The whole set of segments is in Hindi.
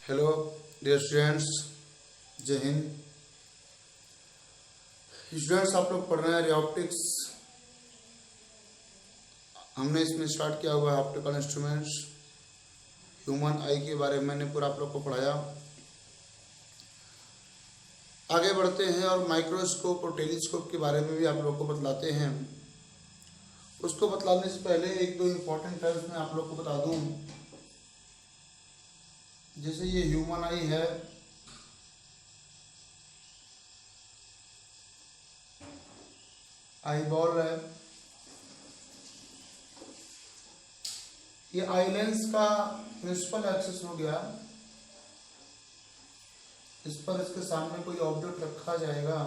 हेलो डियर स्टूडेंट्स, जय हिंद। स्टूडेंट्स, आप लोग पढ़ रहे हैं रिऑप्टिक्स। हमने इसमें स्टार्ट किया हुआ है ऑप्टिकल इंस्ट्रूमेंट्स, ह्यूमन आई के बारे में मैंने पूरा आप लोग को पढ़ाया। आगे बढ़ते हैं और माइक्रोस्कोप और टेलीस्कोप के बारे में भी आप लोग को बतलाते हैं। उसको बतलाने से पहले एक दो इम्पोर्टेंट टर्म्स मैं आप लोग को बता दूं। जैसे ये ह्यूमन आई है, आई बॉल है, ये आई लेंस का प्रिंसिपल एक्सिस हो गया। इस पर इसके सामने कोई ऑब्जेक्ट रखा जाएगा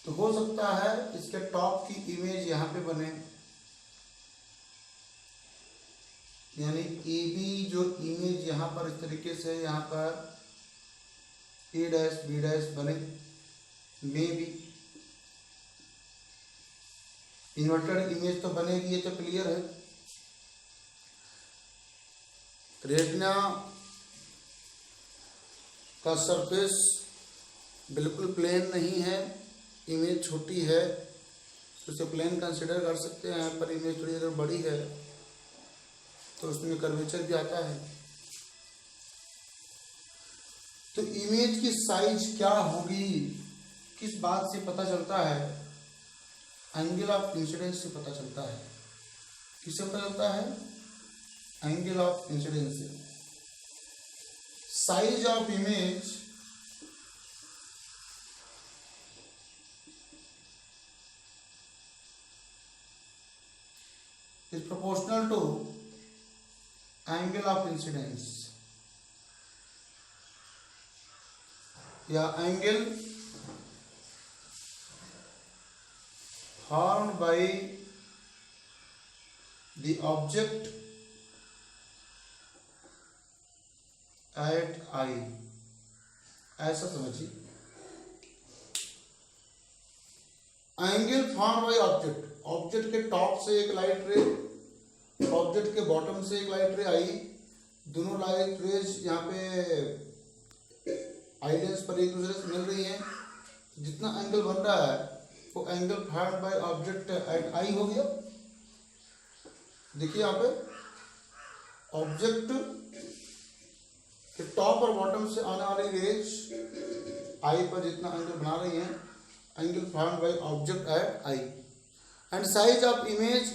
तो हो सकता है इसके टॉप की इमेज यहाँ पे बने, यानी ए बी जो इमेज यहाँ पर इस तरीके से यहाँ पर ए डैश बी डैश बने, मे बी इन्वर्टेड इमेज तो बनेगी, ये तो क्लियर है। रेटिना का सरफेस बिल्कुल प्लेन नहीं है, इमेज छोटी है तो उसे प्लेन कंसिडर कर सकते हैं, पर इमेज थोड़ी अगर बड़ी है तो उसमें कर्वेचर भी आता है। तो इमेज की साइज क्या होगी, किस बात से पता चलता है? एंगल ऑफ इंसिडेंस से पता चलता है। किससे पता चलता है? एंगल ऑफ इंसिडेंस से। Size of image is proportional to angle of incidence या angle formed by the object at eye, ऐसा समझिए। Angle form by object, object के टॉप से एक लाइट रे, ऑब्जेक्ट के बॉटम से एक लाइट रे आई, दोनों लाइट रेज यहाँ पे आई लेंस पर एक दूसरे से मिल रही हैं। जितना एंगल बन रहा है वो angle form by object at eye हो गया। देखिए यहाँ पे ऑब्जेक्ट के टॉप और बॉटम से आने वाली रेज आई पर जितना एंगल बना रही हैं, angle formed by object at eye, and size of image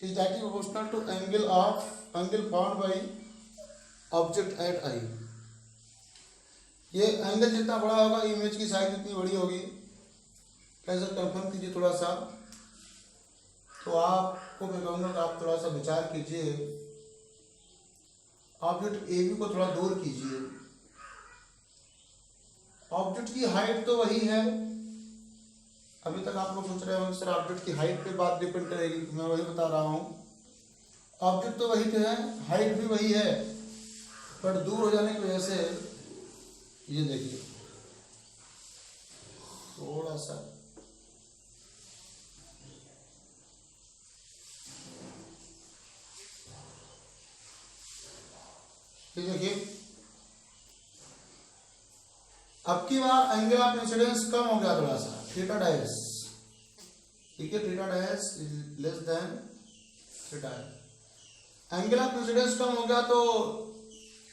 is directly proportional to angle formed by object at eye। ये एंगल जितना बड़ा होगा इमेज की साइज उतनी बड़ी होगी। कैसे कंफर्म कीजिए थोड़ा सा, तो आपको मैं कहूँगा कि आप थोड़ा सा विचार कीजिए। ऑब्जेक्ट ए बी को थोड़ा दूर कीजिए। ऑब्जेक्ट की हाइट तो वही है। अभी तक आप लोग सोच रहे होंगे सर ऑब्जेक्ट की हाइट पे बात डिपेंड करेगी, मैं वही बता रहा हूँ। ऑब्जेक्ट तो वही है, हाइट भी वही है, पर दूर हो जाने की वजह से ये देखिए थोड़ा सा ये देखिए, अब की बार एंगल ऑफ इंसिडेंस कम हो गया थोड़ा सा, थीटा डैश, ठीक है, theta dash is less than theta. Angle of incidence कम हो गया तो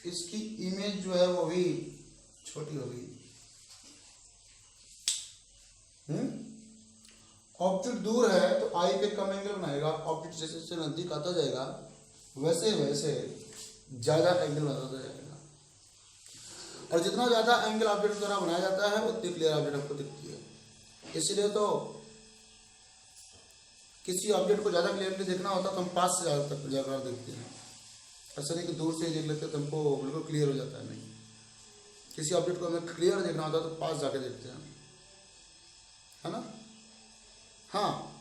इसकी इमेज जो है वो भी छोटी होगी। ऑब्जेक्ट दूर है तो आई पे कम एंगल बनाएगा, ऑब्जेक्ट जैसे जैसे नजदीक आता जाएगा वैसे वैसे ज्यादा एंगल बनाता जाएगा, और जितना ज्यादा एंगल ऑब्जेक्ट द्वारा बनाया जाता है उतनी क्लियर ऑब्जेक्ट आपको दिखती है। इसलिए तो किसी ऑब्जेक्ट को ज्यादा क्लियरली देखना होता तो हम पास से ज्यादा तक जाकर देखते हैं, ऐसा नहीं कि दूर से देख लेते तो हमको बिल्कुल क्लियर हो जाता है। नहीं, किसी ऑब्जेक्ट को हमें क्लियर देखना होता तो पास जाके देखते हैं, है ना। हाँ,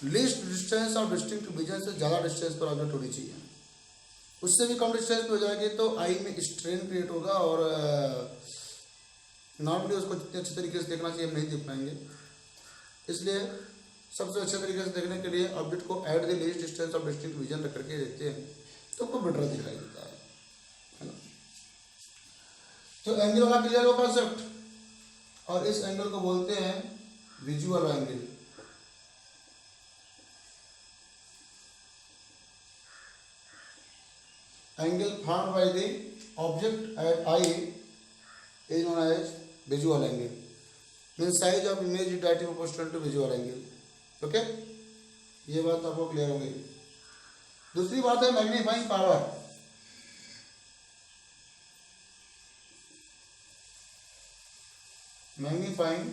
लीस्ट डिस्टेंस और डिस्टिंक्ट विजन से ज्यादा डिस्टेंस पर ऑब्जेक्ट होनी चाहिए। उससे भी कम डिस्टेंस पे हो जाएगी तो आई में स्ट्रेन क्रिएट होगा और नॉर्मली उसको जितने अच्छे तरीके से देखना चाहिए हम नहीं देख पाएंगे। इसलिए सबसे अच्छे तरीके से देखने के लिए ऑब्जेक्ट को at the least distance of distinct vision रख करके देखते हैं तो आपको बेटर दिखाई देता है ना। तो एंगल वाला क्लियर होगा कॉन्सेप्ट। और इस एंगल को बोलते हैं visual angle. Angle found by the object at eye is known as visual angle. Means size of image is directly proportional to visual angle. Okay, ये बात आपको क्लियर हो गई। दूसरी बात है magnifying power. Magnifying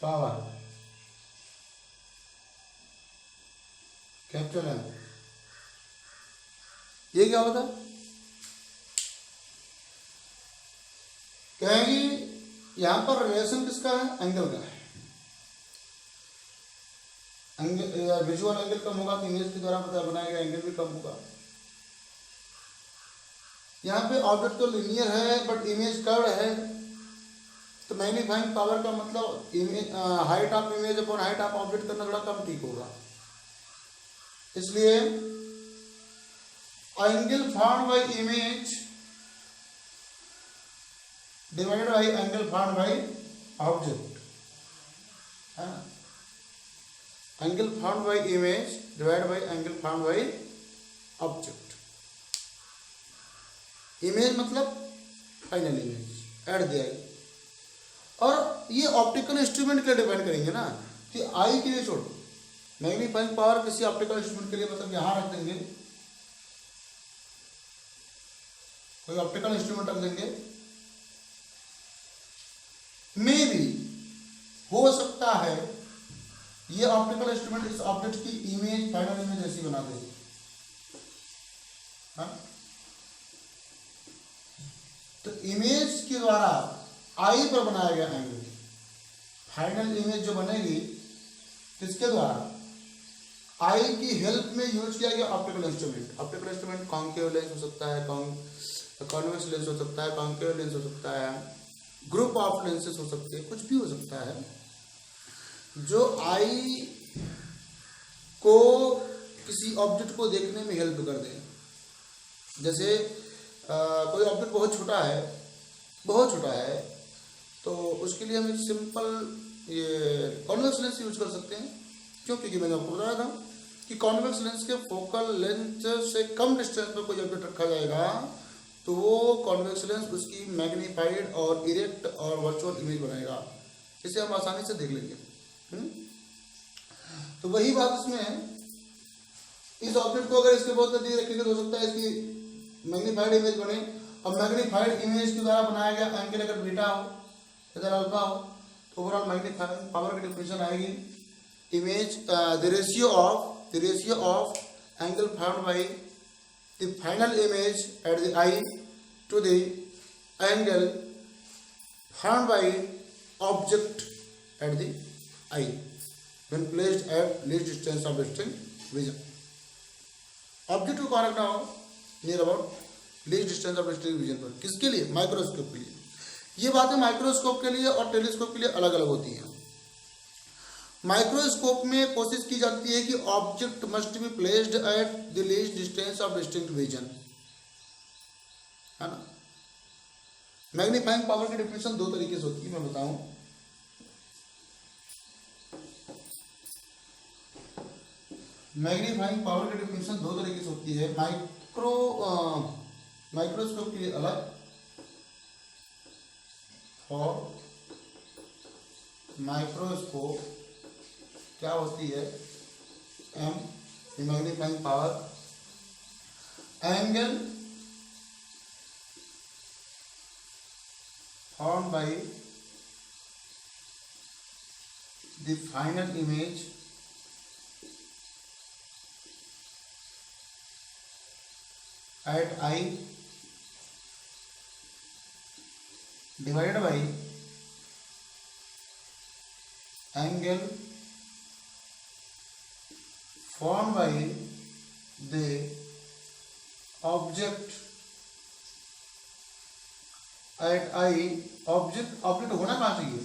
power capital M, ये क्या होता है? कहेंगे यहां पर रिलेशन किसका है? एंगल का है। एंगल विजुअल एंगल कम होगा तो इमेज के द्वारा बनाया गया एंगल भी कम होगा। यहाँ पे ऑब्जेक्ट तो लिनियर है बट इमेज कर्व है, तो मैग्नीफाइंग पावर का मतलब image height of image upon height of object करना थोड़ा कम ठीक होगा। इसलिए angle found bye image divided by angle found by object, angle found bye image divided by angle found by object. Image मतलब फाइनल इमेज एट द आई। और ये ऑप्टिकल इंस्ट्रूमेंट के लिए डिपेंड करेंगे ना कि आई के लिए छोड़ो। मैग्नीफाइंग पावर किसी ऑप्टिकल इंस्ट्रूमेंट के लिए मतलब यहां रख देंगे, कोई ऑप्टिकल इंस्ट्रूमेंट रख देंगे, मे भी हो सकता है ये ऑप्टिकल इंस्ट्रूमेंट इस ऑब्जेक्ट की इमेज फाइनल इमेज ऐसी बना दे। तो इमेज के द्वारा आई पर बनाया गया एंगल, फाइनल इमेज जो बनेगी किसके द्वारा? आई की हेल्प में यूज किया गया optical instrument. Optical instrument concave lens हो सकता है, कॉन्वेक्स लेंस हो सकता है, कॉन्केव लेंस हो सकता है, ग्रुप ऑफ लेंसेज हो सकते हैं, कुछ भी हो सकता है जो आई को किसी ऑब्जेक्ट को देखने में हेल्प कर दे। जैसे कोई ऑब्जेक्ट बहुत छोटा है तो उसके लिए हम एक सिंपल ये कॉन्वेक्स लेंस यूज कर सकते हैं। क्यों? क्योंकि मैंने आपको बताया था कि कॉन्वेक्स लेंस के फोकल लेंथ से कम डिस्टेंस पर कोई ऑब्जेक्ट रखा जाएगा तो वो कॉन्वेक्स लेंस उसकी मैग्नीफाइड और इरेक्ट और वर्चुअल इमेज बनाएगा, इसे हम आसानी से देख लेंगे। तो वही बात इसमें है, इस ऑब्जेक्ट को अगर इसके बहुत नजदीक रखेंगे तो हो सकता है इसकी मैग्नीफाइड इमेज बने, और मैग्नीफाइड इमेज के द्वारा बनाया गया एंगल अगर बीटा हो इधर अल्फा हो तो ओवरऑल मैग्नीफाइंग पावर की डेफिनेशन आएगी image the ratio of angle found by the final image at the eye to the angle found by object at the eye when placed at least distance of distinct vision। ऑब्जेक्ट को कहाँ रखना हो? Near about least distance of distinct vision पर। किसके लिए? माइक्रोस्कोप के लिए। ये बातें माइक्रोस्कोप के लिए और टेलीस्कोप के लिए अलग अलग होती हैं। माइक्रोस्कोप में कोशिश की जाती है कि object must be placed at the least distance of distinct vision, है ना। मैग्नीफाइंग पावर की डेफिनेशन दो तरीके से होती है, मैं बताऊं। मैग्नीफाइंग पावर की डेफिनेशन दो तरीके से होती है। माइक्रोस्कोप के लिए अलग, और माइक्रोस्कोप क्या होती है? Magnifying power angle found by the final image at I divided by angle formed by the object at I। Object होना कहाँ चाहिए?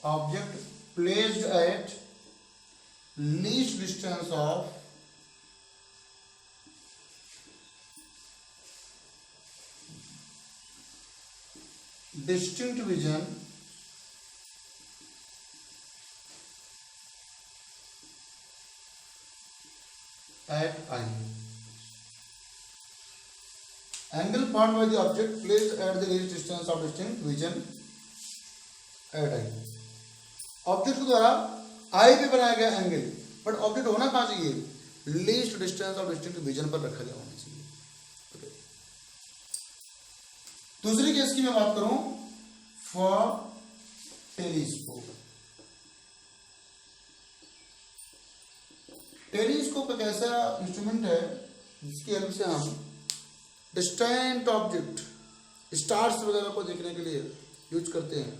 Object placed at least distance of distinct vision at eye. Angle formed by the object placed at the least distance of distinct vision at eye. Object के द्वारा आई पे बनाया गया एंगल, बट ऑब्जेक्ट होना कहाँ चाहिए? Least distance of distinct vision पर रखा गया होना चाहिए. okay. दूसरी केस की मैं बात करूं फॉर टेलीस्कोप. टेलीस्कोप एक ऐसा इंस्ट्रूमेंट है जिसकी हेल्प से हम डिस्टेंट ऑब्जेक्ट, स्टार्स वगैरह को देखने के लिए यूज करते हैं,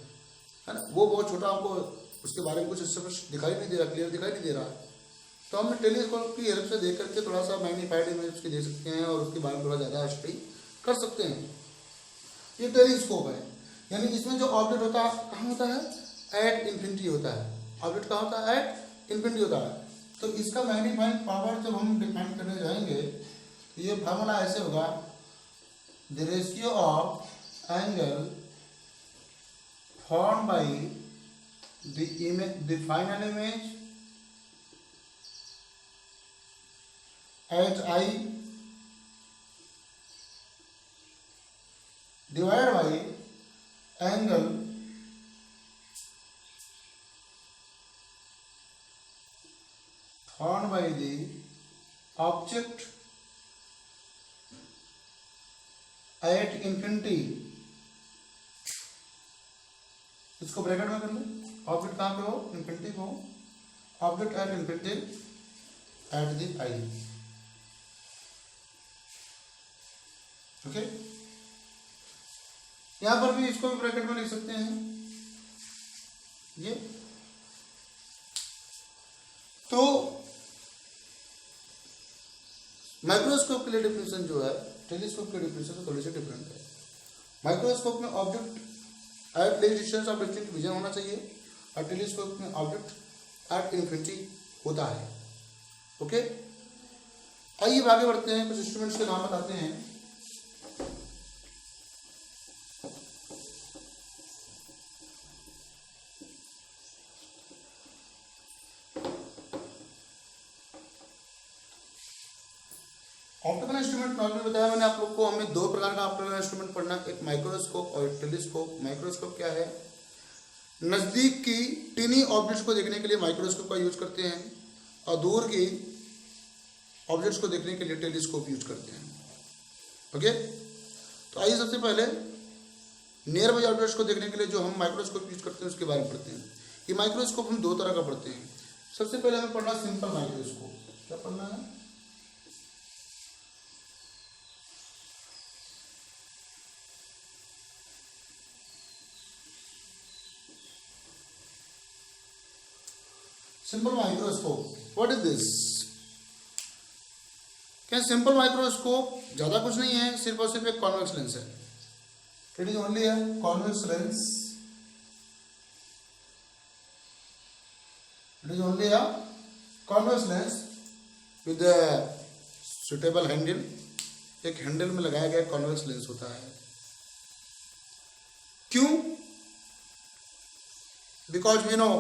है ना. वो बहुत छोटा, हमको उसके बारे में कुछ स्पष्ट दिखाई नहीं दे रहा, क्लियर दिखाई नहीं दे रहा है, तो हम टेलीस्कोप की हेल्प से देख करके थोड़ा सा मैग्नीफाइड इमेज उसकी दे सकते हैं और उसके बारे में थोड़ा ज़्यादा स्टडी कर सकते हैं. ये टेलीस्कोप है. यानी इसमें जो ऑब्जेक्ट होता है कहाँ होता है? एट इन्फिनिटी होता है. ऑब्जेक्ट कहाँ होता है? एट इन्फिनिटी होता है. तो इसका मैग्नीफाइंग पावर जब हम डिफाइन करने जाएंगे तो ये फार्मूला ऐसे होगा, the ratio of angle formed by the final image at eye divided by angle formed by the object at infinity. इसको ब्रैकेट में कर ले. ऑब्जेक्ट कहाँ पे हो? इन्फिनिटी पे हो. Object at infinity eight the I. Okay. यहां पर भी इसको भी ब्रैकेट में लिख सकते हैं ये. तो माइक्रोस्कोप के लिए डिफिनेशन जो है टेलीस्कोप के डिफिनेशन से थोड़ी सी डिफरेंट है. माइक्रोस्कोप में object at least distance of distinct vision होना चाहिए और टेलीस्कोप में ऑब्जेक्ट एट इन्फिनिटी होता है. ओके. आइए आगे बढ़ते हैं, कुछ इंस्ट्रूमेंट्स के नाम बताते हैं. ऑप्टिकल इंस्ट्रूमेंट नॉर्मली बताया मैंने आप लोग को. हमें दो प्रकार का ऑप्टिकल इंस्ट्रूमेंट पढ़ना, एक माइक्रोस्कोप और टेलीस्कोप. माइक्रोस्कोप क्या है? नजदीक की टीनी ऑब्जेक्ट्स को देखने के लिए माइक्रोस्कोप का यूज करते हैं और दूर की ऑब्जेक्ट्स को देखने के लिए टेलीस्कोप यूज करते हैं. ओके. तो आइए सबसे पहले नियर बाई ऑब्जेक्ट्स को देखने के लिए जो हम माइक्रोस्कोप यूज करते हैं उसके बारे में पढ़ते हैं. ये माइक्रोस्कोप हम दो तरह का पढ़ते हैं. सबसे पहले हमें पढ़ना सिंपल माइक्रोस्कोप. क्या पढ़ना है? Simple microscope. What is this? क्या सिंपल माइक्रोस्कोप ज्यादा कुछ नहीं है, सिर्फ और सिर्फ एक कॉन्वेक्स लेंस है. It is only a convex lens. It is only a convex lens with suitable handle. एक हैंडल में लगाया गया कॉन्वेक्स लेंस होता है. क्यों? बिकॉज वी नो,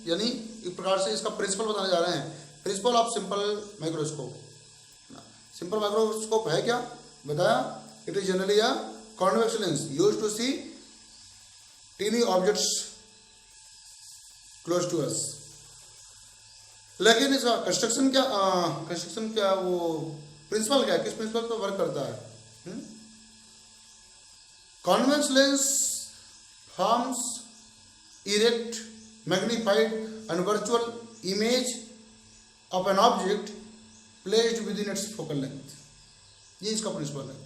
यानी एक प्रकार से इसका प्रिंसिपल बताने जा रहे हैं. Principle of simple microscope. Simple microscope है क्या बताया? It is generally a convex lens used to see tiny objects close to us. लेकिन इसका कंस्ट्रक्शन क्या वो प्रिंसिपल क्या है, किस प्रिंसिपल पर वर्क करता है? Convex lens forms erect, magnified and virtual image of an object placed within its focal length. ये इसका प्रिंसिपल है.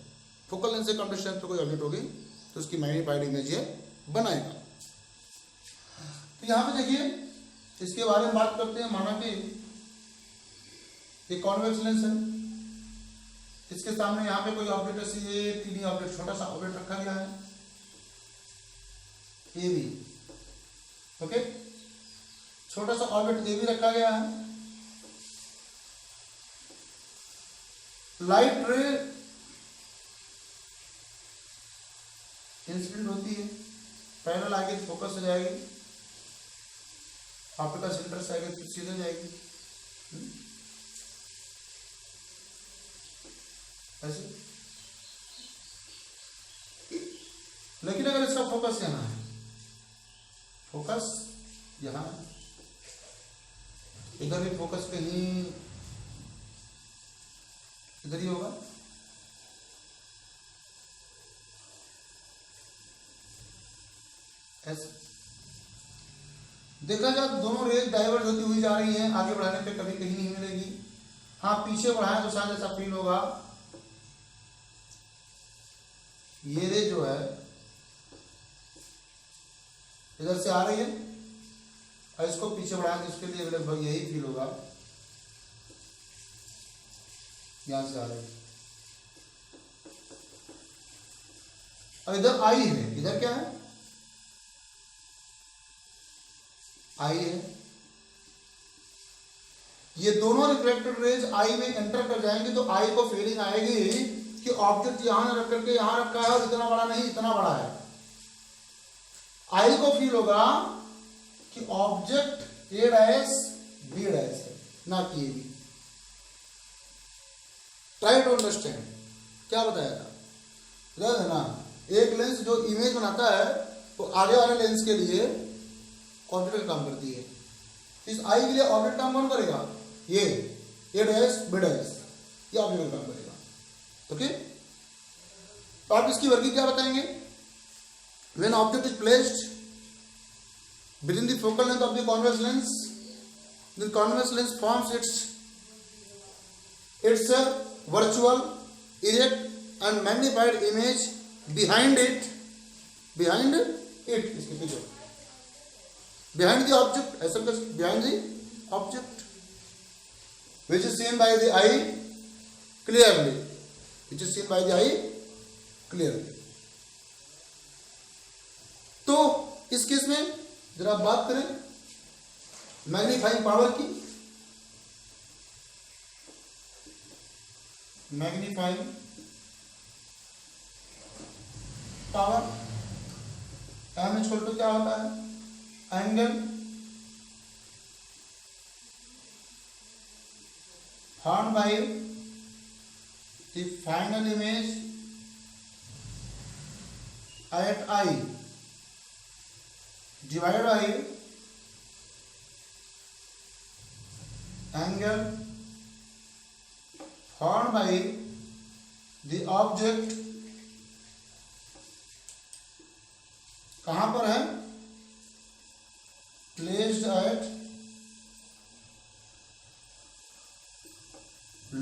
फोकल लेंथ से कम डिस्टेंस पे कोई ऑब्जेक्ट होगी तो उसकी मैग्नीफाइड इमेज ये बनाएगा. तो यहाँ पे देखिए इसके बारे में बात करते हैं. माना कि एक कॉन्वेक्स लेंस है, इसके सामने यहाँ पे कोई ऑब्जेक्ट ऐसी ये तीन ऑब्जेक्ट, छोटा सा ऑब्जेक्ट रखा गया है ए बी. ओके. छोटा सा ऑर्बिट ए भी रखा गया है। लाइट रे इंसिडेंट होती है, पैनल आगे फोकस हो जाएगी, ऑप्टिकल सेंटर से आगे सीधे जाएगी ऐसे। लेकिन अगर इसका फोकस यहाँ है, फोकस यहाँ है, इधर भी फोकस कहीं इधर ही होगा, ऐसे देखा जाए तो दोनों रेज डाइवर्ज होती हुई जा रही हैं, आगे बढ़ाने पे कभी कहीं नहीं मिलेगी। हाँ पीछे बढ़ाएं तो शायद ऐसा फील होगा, ये रे जो है इधर से आ रही है और इसको पीछे बढ़ाएं तो इसके लिए लगभग यही फील होगा, यहां से आ रही है। और इधर आई है, इधर क्या है, आई है। ये दोनों रिफ्लेक्टेड रेज आई में एंटर कर जाएंगे तो आई को फीलिंग आएगी कि ऑब्जेक्ट यहां रख करके यहां रखा है और इतना बड़ा नहीं इतना बड़ा है। आई को फील होगा कि object A dash B dash है, ना कि A B. Try to understand, क्या बताया था, याद है ना, एक लेंस जो इमेज बनाता है वो आगे वाले लेंस के लिए ऑब्जेक्ट का काम करती है। इस आई के लिए ऑब्जेक्ट काम कौन करेगा, ये ए डैश बी डैश, ये ऑब्जेक्ट का काम करेगा। ओके, तो आप इसकी वर्किंग क्या बताएंगे। When object is placed within the focal length of the convex lens, the convex lens forms its virtual, erect and magnified image behind it, इसके पीछे, behind the object, ऐसा कर, behind the object, which is seen by the eye clearly, which is seen by the eye clearly। तो इस केस में जरा बात करें मैग्नीफाइंग पावर की। Magnifying power M equal to क्या होता है, angle found by the final image at eye divided by angle formed by the object, कहां पर है, placed at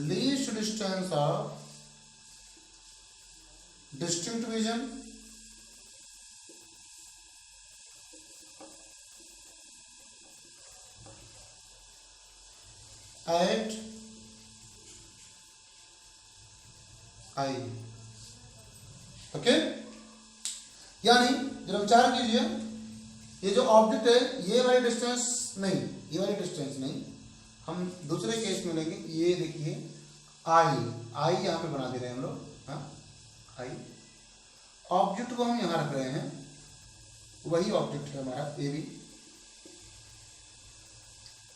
least distance of distinct vision at I। Okay, यानी जरा विचार कीजिए, ये जो ऑब्जेक्ट है ये वाली डिस्टेंस नहीं, ये वाली डिस्टेंस नहीं, हम दूसरे केस में लेंगे। ये देखिए आई यहां पे बना दे रहे हैं हम लोग, हाँ आई, ऑब्जेक्ट को हम यहां रख रहे हैं, वही ऑब्जेक्ट है हमारा ए बी।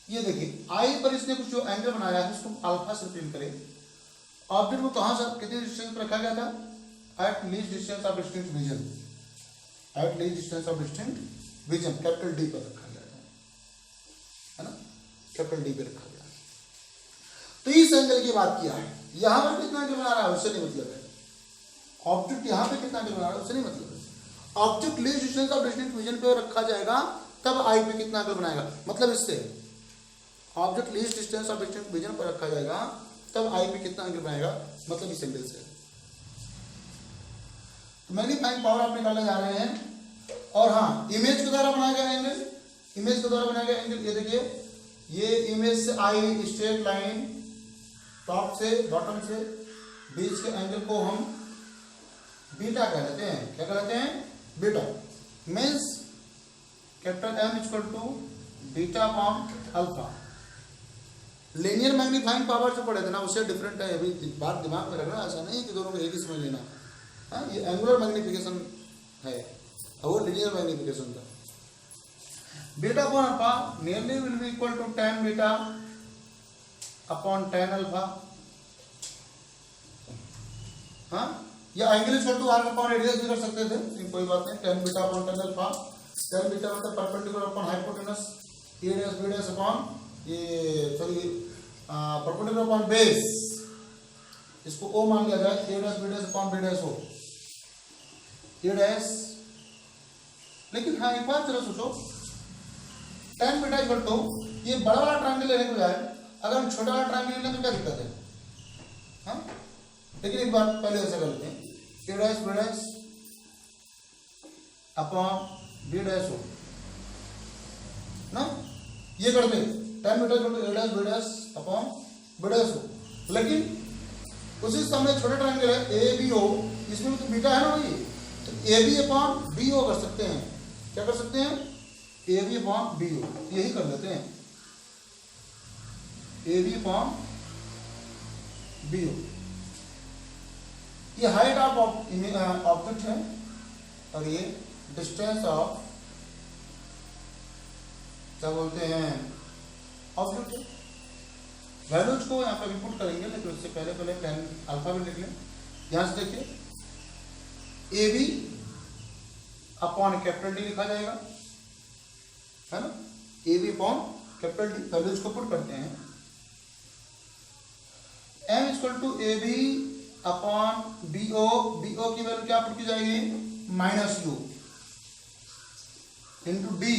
ये देखिए आई पर इसने कुछ जो एंगल बनाया है उसको अल्फा से रिप्रेजेंट करें। ऑब्जेक्ट को कहां से कितने डिस्टेंस पर रखा गया था, eight least distance of distinct vision, eight least distance of distinct vision, capital D पर रखा गया है ना, कैपिटल डी पे रखा गया। तो इस एंगल की बात किया है, यहां पर कितना एंगल बना रहा है उससे नहीं मतलब है, ऑब्जेक्ट यहां पे कितना एंगल बना रहा है उससे नहीं मतलब है। Object least distance of distinct vision पे रखा जाएगा तब आई पे कितना एंगल बनाएगा, मतलब इससे object least distance of distinct vision पर रखा जाएगा तब आई पे कितना एंगल बनाएगा, मतलब इस एंगल से। तो मैग्नीफाइंग पावर आप निकालने जा रहे हैं। और हाँ, इमेज के द्वारा बनाया गया एंगल, इमेज के द्वारा बनाया गया एंगल, ये देखिए, ये इमेज से आई स्ट्रेट लाइन टॉप से बॉटम से बीच के एंगल को हम बीटा कहते हैं। क्या कहते हैं, beta. Means capital M equal to beta upon alpha. Linear magnifying power जो पढ़े थे ना उससे डिफरेंट है, अभी बात दिमाग में रखना, ऐसा नहीं कि दोनों को एक ही समझ लेना। हाँ, ये एंगुलर मैग्निफिकेशन है और वो लीनियर मैग्निफिकेशन था। Beta upon alpha nearly will be equal to tan beta upon tan alpha. हाँ, या angle equal to r upon radius भी कर सकते थे, कोई बात नहीं। tan beta upon tan alpha, tan beta मतलब perpendicular upon hypotenuse, A dash B dash upon ये सॉरी परपेंडिकुलर अपॉन बेस, इसको ओ मान लिया जाए, A dash B dash upon B dash O A dash. लेकिन हाँ एक बात जरा सोचो, tan बीटा इक्वल टू ये बड़ा वाला ट्रायंगल लेने के बजाय अगर हम छोटा वाला ट्रायंगल लें तो क्या दिक्कत है? हाँ, लेकिन एक बार पहले ऐसा कर लेते हैं, A dash B dash upon B dash O ना, ये कर दे tan beta equal to A dash B dash upon B dash O. लेकिन उसी सामने छोटा ट्रायंगल है ए बी ओ, इसमें तो बीटा है ना वही, तो A B upon B O कर सकते हैं। क्या कर सकते हैं? A B upon B O, यही कर लेते हैं, A B upon B O. ये हाइट ऑफ ऑब्जेक्ट है और ये डिस्टेंस ऑफ क्या बोलते हैं ऑब्जेक्ट है। वैल्यूज को यहाँ पे पुट करेंगे, लेकिन उससे पहले tan अल्फा भी लिख लें। यहां से देखिए A B upon capital D लिखा जाएगा, है ना, A B upon capital D. Values को पुट करते हैं, M equal to A B upon B O, B O की वैल्यू क्या पुट की जाएगी? Minus u into D.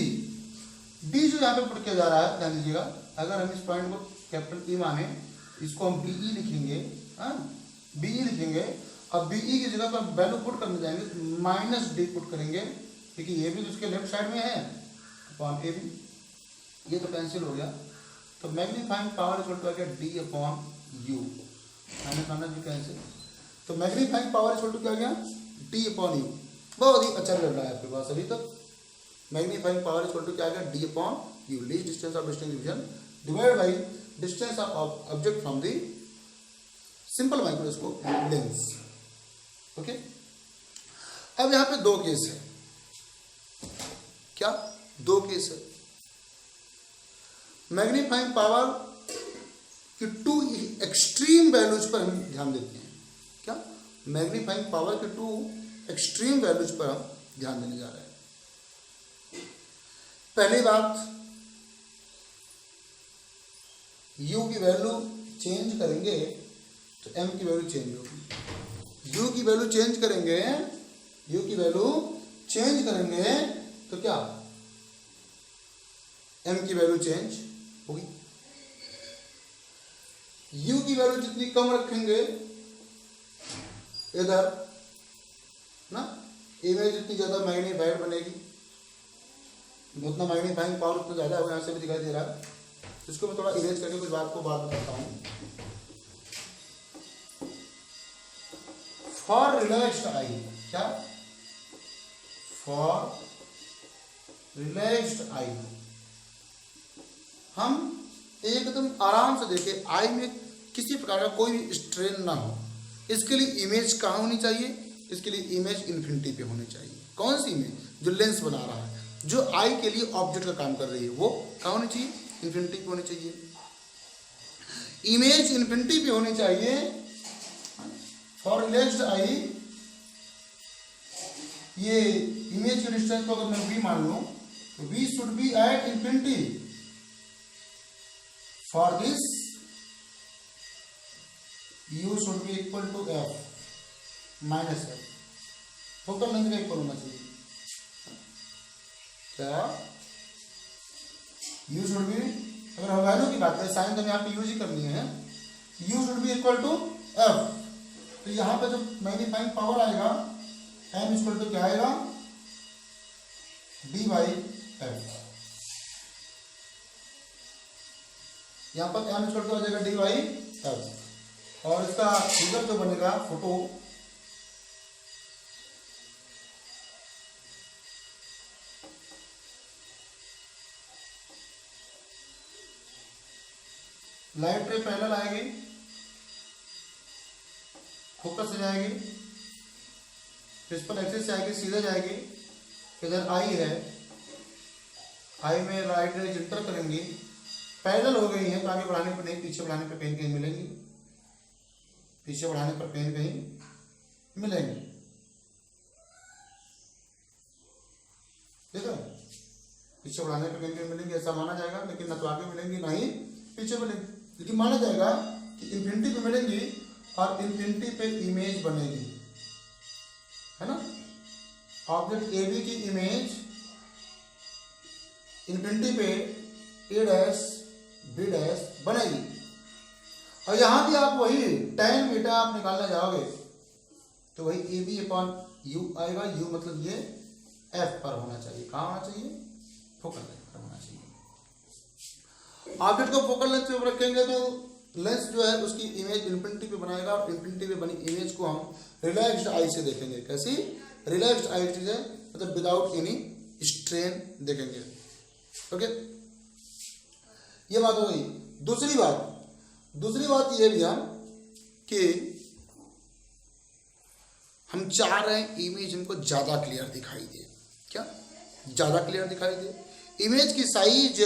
D जो यहाँ पे पुट किया जा रहा है, ध्यान दीजिएगा, अगर हम इस पॉइंट को कैपिटल ई माने, इसको हम बीई लिखेंगे, हाँ बीई लिखेंगे, और बीई की जगह पर वैल्यू पुट करने जाएंगे माइनस डी पुट करेंगे, क्योंकि ये भी तो उसके लेफ्ट साइड में है अपॉन ए बी, ये तो कैंसिल हो गया। तो मैग्नीफाइंग पावर इक्वल टू आ गया D upon you, minus minus भी कैंसिल, तो मैग्नीफाइंग पावर इक्वल टू क्या गया? D upon you. बहुत ही अच्छा लग रहा है आपके पास अभी तक। मैग्नीफाइंग पावर इक्वल टू क्या गया? D upon you, least distance of distance division divide by distance of object from the simple microscope lens. Okay, अब यहां पे दो केस है, क्या दो केस है? मैग्नीफाइंग पावर की टू एक्सट्रीम वैल्यूज पर हम ध्यान देते हैं। क्या? मैग्नीफाइंग पावर के टू एक्सट्रीम वैल्यूज पर हम ध्यान देने जा रहे हैं। पहली बात, u की वैल्यू चेंज करेंगे तो m की वैल्यू चेंज होगी। u की वैल्यू चेंज करेंगे, u की वैल्यू चेंज करेंगे तो क्या? m की वैल्यू चेंज होगी। u की वैल्यू जितनी कम रखेंगे इधर ना, इमेज जितनी ज्यादा मैग्नीफाइड बनेगी, उतना मैग्नीफाइंग पावर उतना ज्यादा होगा। यहां से भी दिखाई दे रहा है, इसको मैं थोड़ा इरेज करके कुछ बात को बाद में करता हूं। फॉर रिलैक्स्ड आई, क्या? फॉर रिलैक्स्ड आई, हम एकदम आराम से देखें, आई में किसी प्रकार का कोई भी स्ट्रेन ना हो, इसके लिए इमेज कहाँ होनी चाहिए? इसके लिए इमेज इन्फिनिटी पे होनी चाहिए। कौन सी इमेज? जो लेंस बना रहा है, जो आई के लिए ऑब्जेक्ट का काम कर रही है, वो कहाँ होनी चाहिए? इन्फिनिटी पे होनी चाहिए। इमेज इन्फिनिटी पे होनी चाहिए। फॉर रिलैक्स्ड आई, ये इमेज की डिस्टेंस को अगर मैं v मान लूं तो v should be at infinity. For this u should be equal to f minus f, focal length का इक्वल होना चाहिए। क्या? u शुड बी, अगर हम वैल्यू की बात करें, साइन तो यहाँ पे यूज ही करनी है, u should be equal to f, तो यहाँ पे जो मैग्नीफाइंग पावर आएगा m इक्वल टू क्या आएगा? d by f। यहाँ पर m इक्वल टू आ जाएगा d बाई f, और इसका फिगर जो बनेगा फोटो, लाइट रे पैरेलल आएगी, फोकस से जाएगी, प्रिंसिपल एक्सिस से आएगी, सीधे जाएगी, इधर आई है, आई में राइट रेज इंटर करेंगी, पैरेलल हो गई है तो आगे बढ़ाने पर नहीं, पीछे बढ़ाने पर कहीं कहीं मिलेंगी, पीछे बढ़ाने पर कहीं कहीं मिलेंगे। ठीक है, पीछे बढ़ाने पर कहीं कहीं मिलेंगे ऐसा माना जाएगा, लेकिन न तो आगे मिलेंगी ना ही पीछे मिलेंगी, लेकिन माना जाएगा कि इन्फिनिटी पे मिलेंगी और इन्फिनिटी पे इमेज बनेगी, है ना। ऑब्जेक्ट ए बी की इमेज इन्फिनिटी पे ए डैश बी डैश बनेगी, और यहां भी आप वही tan बीटा आप निकालने जाओगे तो वही ए बी अपॉन यू आएगा। यू मतलब ये एफ पर होना चाहिए, कहाँ होना चाहिए, फोकल लेंथ पर होना चाहिए। ऑब्जेक्ट को फोकल लेंथ पे रखेंगे तो लेंस जो है उसकी इमेज इन्फिनिटी पे बनाएगा, और इन्फिनिटी पे बनी इमेज को हम रिलैक्स्ड आई से देखेंगे। कैसी, रिलैक्स्ड आई से, मतलब विदाउट एनी स्ट्रेन देखेंगे। ओके, ये बात हो गई। दूसरी बात ये भैया कि हम चाह रहे हैं इमेज हमको ज्यादा क्लियर दिखाई दे। क्या ज्यादा क्लियर दिखाई दे? इमेज की साइज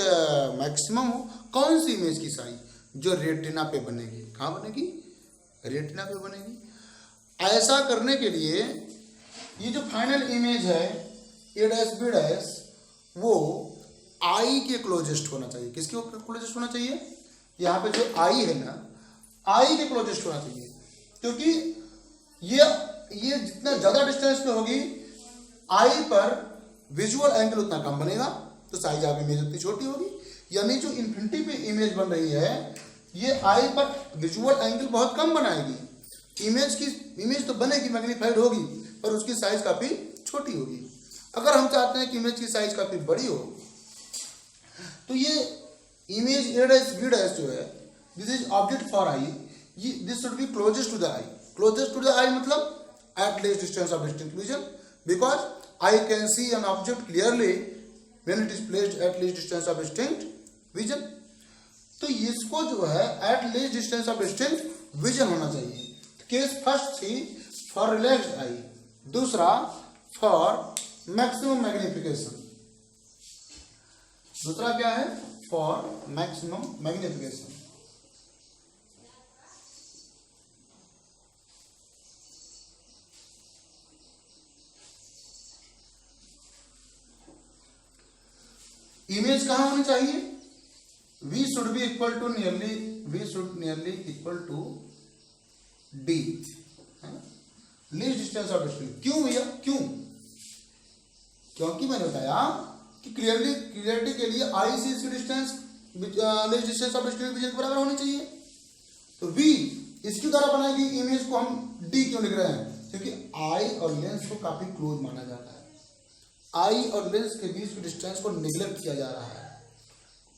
मैक्सिमम हो। कौन सी इमेज की साइज? जो रेटिना पे बनेगी। कहाँ बनेगी? रेटिना पे बनेगी। ऐसा करने के लिए ये जो फाइनल इमेज है ए डैश बी डैश, वो आई के क्लोजेस्ट होना चाहिए। किसके क्लोजेस्ट होना चाहिए? यहाँ पे जो आई है ना, आई के क्लोजेस्ट होना चाहिए, क्योंकि ये जितना ज्यादा डिस्टेंस पे होगी आई पर विजुअल एंगल उतना कम बनेगा, तो साइज ऑफ इमेज उतनी छोटी होगी। यानी जो इन्फिनिटी पे इमेज बन रही है ये आई पर विजुअल एंगल बहुत कम बनाएगी। इमेज तो बनेगी, मैग्नीफाइड होगी, पर उसकी साइज काफी छोटी होगी। अगर हम चाहते हैं कि इमेज की साइज काफी बड़ी हो, तो ये image A dash B dash जो है, this is object for eye, this should be closest to the eye. Closest to the eye मतलब at least distance of distinct vision, because I can see an object clearly when it is placed at least distance of distinct vision। तो इसको जो है at least distance of distinct vision होना चाहिए। केस फर्स्ट थी फॉर रिलैक्स्ड आई, दूसरा फॉर मैक्सिमम मैग्निफिकेशन। दूसरा क्या है? For maximum magnification. इमेज कहां होनी चाहिए? V should be equal to nearly equal to D, least distance of distance. क्यों भैया? क्योंकि मैंने बताया कि क्लियरिटी के लिए आई से इसकी distance least distance of distance के बराबर होनी चाहिए। तो V इसकी द्वारा बनाएगी इमेज को हम D क्यों लिख रहे हैं? क्योंकि आई और लेंस को काफी क्लोज माना जाता है। आई और लेंस के बीच की डिस्टेंस को निगलेक्ट किया जा रहा है।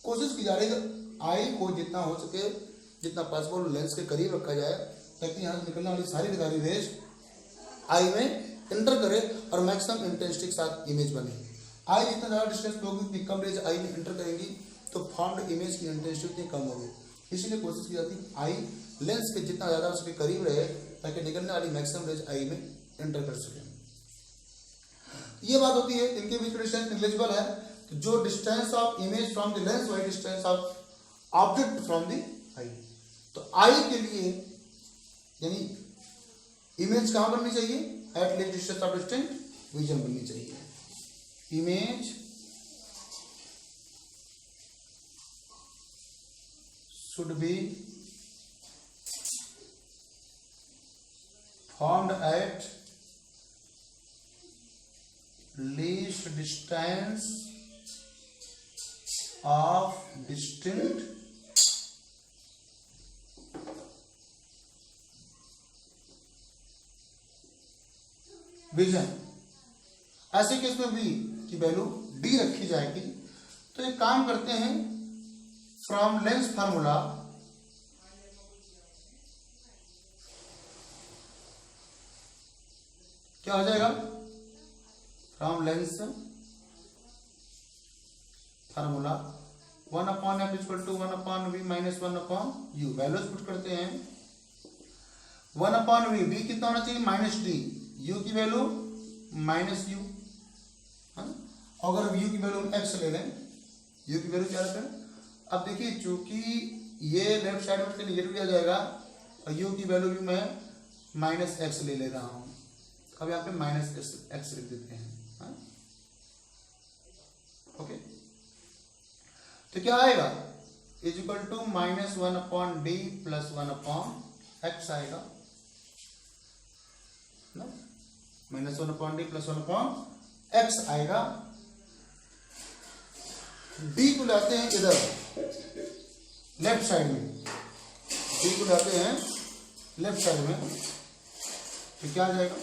कोशिश की जा रही है आई को जितना हो सके, जितना पॉसिबल लेंस के करीब रखा जाए, ताकि यहाँ से निकलने वाली सारी दिखाई रेज आई में इंटर करे और मैक्सिमम इंटेंसिटी के साथ इमेज बने। आई जितना ज़्यादा डिस्टेंस पे होगी उतनी कम रेज आई में इंटर करेंगी, तो फॉर्म्ड इमेज की इंटेंसिटी उतनी कम होगी। इसीलिए कोशिश की जाती है आई लेंस के जितना ज़्यादा उसके करीब रहे, ताकि निकलने वाली मैक्सिमम रेज आई में इंटर कर सके। ये बात होती है, इनके बीच डिस्टेंस निग्लिजिबल है। तो जो distance of image from the lens, वही distance of object from the eye. तो आई के लिए यानी इमेज कहां बननी चाहिए? At least distance of distinct vision बननी चाहिए। Image should be formed at least distance of distinct vision। ऐसे केस में v की वैल्यू d रखी जाएगी। तो एक काम करते हैं, फ्रॉम लेंस फार्मूला क्या हो जाएगा? From lens formula 1/f equal to 1/v minus 1/u। Values put करते हैं। 1/v, v कितना होना चाहिए -d, u की वैल्यू -u, अगर u की वैल्यू x ले लें, u की वैल्यू क्या रखें। अब देखिए चूंकि ये लेफ्ट साइड में निगेटिव लिया जाएगा और u की वैल्यू भी मैं -x ले ले रहा हूं। अब यहाँ पे -x लिख देते हैं। ओके, तो क्या आएगा, is equal to -1/d plus 1/x आएगा ना, -1/d प्लस 1/x आएगा। d को लाते हैं इधर लेफ्ट साइड में, d को लाते हैं लेफ्ट साइड में, तो क्या आ जाएगा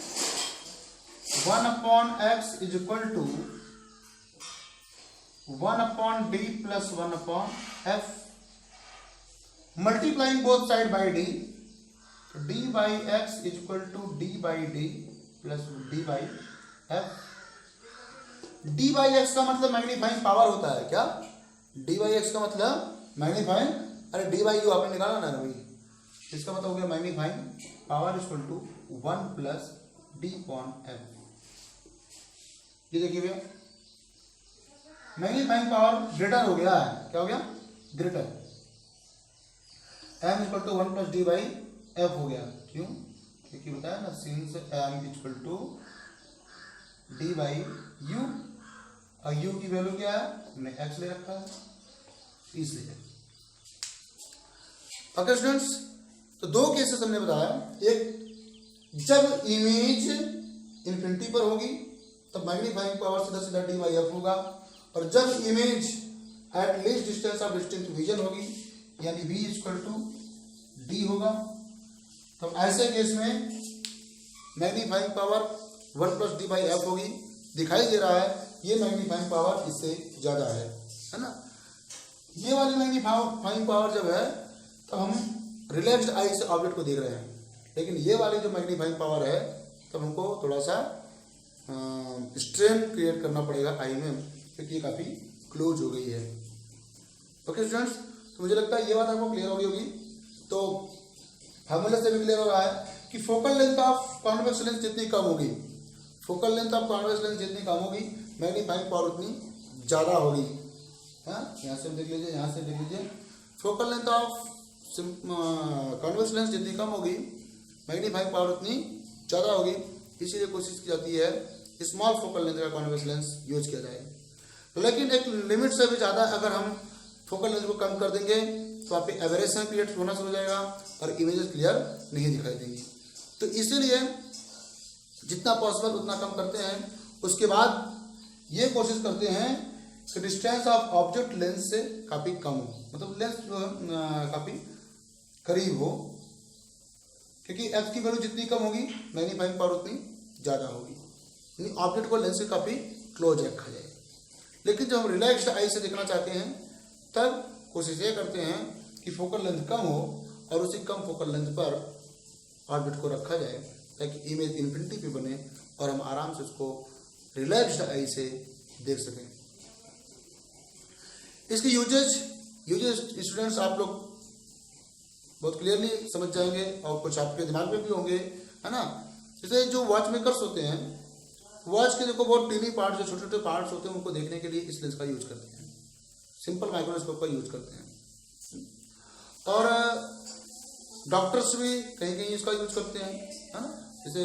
1/x is equal to 1/d plus 1/f, multiplying both side by d, d by x is equal to d by d plus d by f। d by x का मतलब मैग्नीफाइंग पावर होता है क्या, d बाई x का मतलब मैग्नीफाइंग, अरे d बाई u आपने निकाला ना भाई, इसका मतलब हो गया magnifying power equal to 1 plus d upon f। ये देखिए भैया मैग्नीफाइंग पावर ग्रेटर हो गया है, क्या हो गया, greater, m equal to 1 plus d by f हो गया। क्यों, क्योंकि बताया ना since m equal to d by u, और u की वैल्यू क्या है, हमने x ले रखा है इसलिए। ओके स्टूडेंट्स, तो दो केसेस हमने बताया, एक जब इमेज इन्फिनिटी पर होगी तब मैग्नीफाइंग पावर सीधा सीधा d बाई f होगा, और जब image at least distance of distinct vision होगी यानी v इक्वल टू d होगा, तो ऐसे केस में magnifying power 1 plus d by F होगी। दिखाई दे रहा है ये मैग्नीफाइंग पावर इससे ज़्यादा है ना। ये वाली मैग्नीफाइंग पावर जब है तब हम रिलैक्स्ड आई से ऑब्जेक्ट को देख रहे हैं, लेकिन ये वाली जो मैग्नीफाइंग पावर है तब हमको थोड़ा सा स्ट्रेन क्रिएट करना पड़ेगा आई में, क्योंकि ये काफ़ी क्लोज हो गई है। ओके स्टूडेंट्स, तो मुझे लगता है ये बात आपको क्लियर हो गई होगी। तो फार्मूला से भी क्लियर हो रहा है कि focal length of convex lens जितनी कम होगी, focal length of convex lens जितनी कम होगी मैग्नीफाइंग पावर उतनी ज़्यादा होगी। हाँ, यहाँ से देख लीजिए, यहाँ से देख लीजिए, focal length of convex lens जितनी कम होगी मैग्नीफाइंग पावर उतनी ज़्यादा होगी। इसीलिए कोशिश की जाती है स्मॉल फोकल लेंथ का कॉन्वेक्स लेंस यूज किया जाए। लेकिन एक लिमिट से भी ज़्यादा अगर हम फोकल लेंथ को कम कर देंगे तो आप एवरेशन क्रिएट होना शुरू हो जाएगा और इमेजेस क्लियर नहीं दिखाई देंगी। तो इसीलिए जितना पॉसिबल उतना कम करते हैं। उसके बाद ये कोशिश करते हैं कि डिस्टेंस ऑफ ऑब्जेक्ट लेंस से काफ़ी कम हो, मतलब लेंस जो है काफ़ी करीब हो, क्योंकि एफ की वैल्यू जितनी कम होगी मैग्नीफाइंग पावर उतनी ज़्यादा होगी। ऑब्जेक्ट को लेंस से काफ़ी क्लोज रखा जाए। लेकिन जब हम रिलैक्स्ड आई से देखना चाहते हैं तब कोशिश ये करते हैं कि फोकल लेंथ कम हो और उसी कम फोकल लेंथ पर ऑब्जेक्ट को रखा जाए ताकि इमेज इन्फिनिटी पे बने और हम आराम से उसको रिलैक्स्ड आई से देख सकें। इसके यूजेज स्टूडेंट्स आप लोग बहुत क्लियरली समझ जाएंगे और कुछ आपके दिमाग में भी होंगे, है ना। जैसे जो वॉच मेकर्स होते हैं, वॉच के देखो बहुत टीनी पार्ट, जो छोटे छोटे पार्ट्स होते हैं उनको देखने के लिए इस लेंस का यूज करते हैं, सिंपल माइक्रोस्कोप का यूज करते हैं। और डॉक्टर्स भी कहीं कहीं इसका यूज करते हैं, है ना। जैसे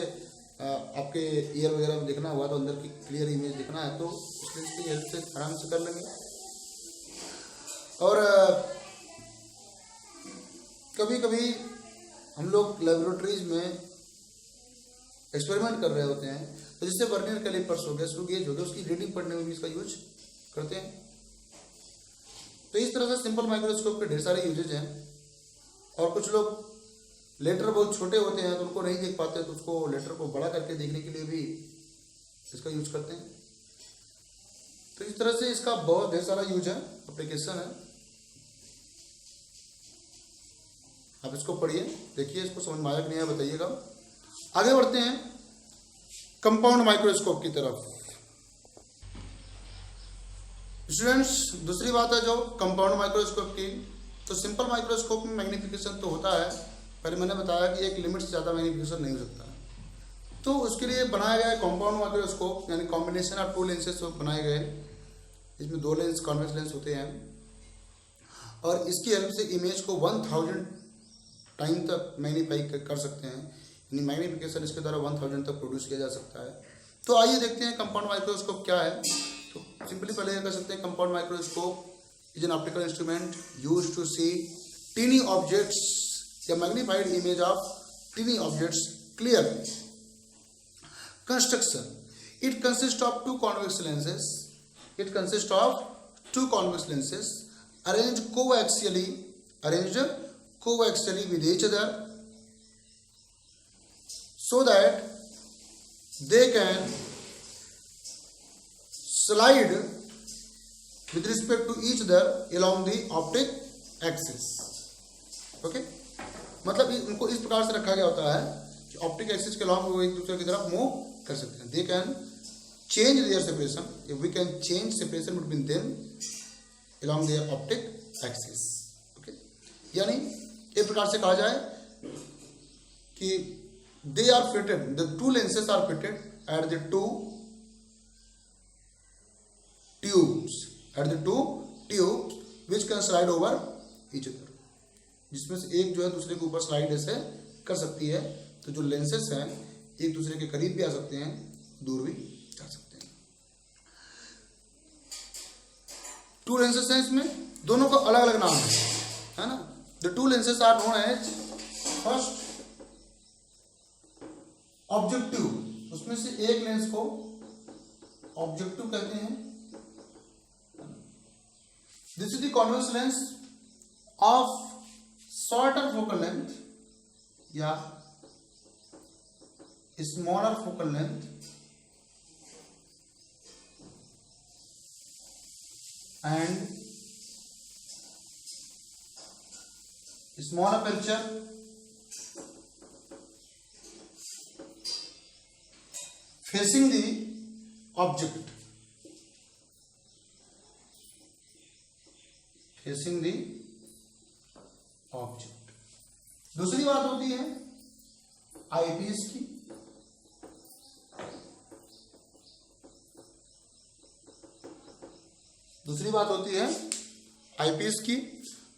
आपके ईयर वगैरह में देखना हुआ तो अंदर की क्लियर इमेज देखना है तो इस लेंस की हेल्प से आराम से कर लेंगे। और कभी कभी हम लोग लेबोरेटरीज में एक्सपेरिमेंट कर रहे होते हैं तो जिससे वर्नियर कैलिपर्स हो गया, स्क्रू गेज हो गया, उसकी रीडिंग पढ़ने में भी इसका यूज करते हैं। तो इस तरह से सिंपल माइक्रोस्कोप के ढेर सारे यूजेज हैं। और कुछ लोग लेटर बहुत छोटे होते हैं तो उनको नहीं देख पाते तो उसको लेटर को बड़ा करके देखने के लिए भी इसका यूज करते हैं। तो इस तरह से इसका बहुत ढेर सारा यूज है, एप्लीकेशन है। आप इसको पढ़िए, देखिए, इसको समझ में आया कि नहीं आया बताइएगा। आगे बढ़ते हैं कंपाउंड माइक्रोस्कोप की तरफ। स्टूडेंट्स, दूसरी बात है जो कंपाउंड माइक्रोस्कोप की, तो सिंपल माइक्रोस्कोप में मैग्नीफिकेशन तो होता है, पहले मैंने बताया कि एक लिमिट से ज़्यादा मैग्नीफिकेशन नहीं हो सकता है, तो उसके लिए बनाया गया है कंपाउंड माइक्रोस्कोप, यानी कॉम्बिनेशन ऑफ टू लेंसेज बनाए गए। इसमें दो लेंस कॉन्वेक्स लेंस होते हैं और इसकी हेल्प से इमेज को 1000 टाइम तक मैग्नीफाई कर सकते हैं, यानी मैग्नीफिकेशन इसके द्वारा 1000 तक प्रोड्यूस किया जा सकता है। तो आइए देखते हैं कंपाउंड माइक्रोस्कोप क्या है। तो सिंपली पहले यह कर सकते हैं, compound microscope is an optical instrument used to see tiny objects या magnified image of tiny objects clearly. Construction. It consists of two convex lenses. Arranged coaxially with each other, so that they can slide with respect to each other along the optic axis. Okay? मतलब इनको इस प्रकार से रखा गया होता है कि ऑप्टिक एक्सिस के अलॉन्ग वो एक दूसरे की तरफ मूव कर सकते हैं। They can change their separation, if we can change separation between them along their optic axis. Okay, यानी एक प्रकार से कहा जाए कि they are fitted, the two lenses are fitted at the two tubes which can slide over each other, जिसमें से एक जो है दूसरे के ऊपर स्लाइड ऐसे कर सकती है। तो जो लेंसेस हैं एक दूसरे के करीब भी आ सकते हैं, दूर भी जा सकते हैं। टू लेंसेस हैं, इसमें दोनों का अलग अलग नाम है ना। The two lenses are known as, first objective, उसमें से एक लेंस को ऑब्जेक्टिव कहते हैं। This is the convex lens of shorter focal length या smaller focal length and small aperture facing the object, दूसरी बात होती है आईपीएस की। दूसरी बात होती है आईपीएस की।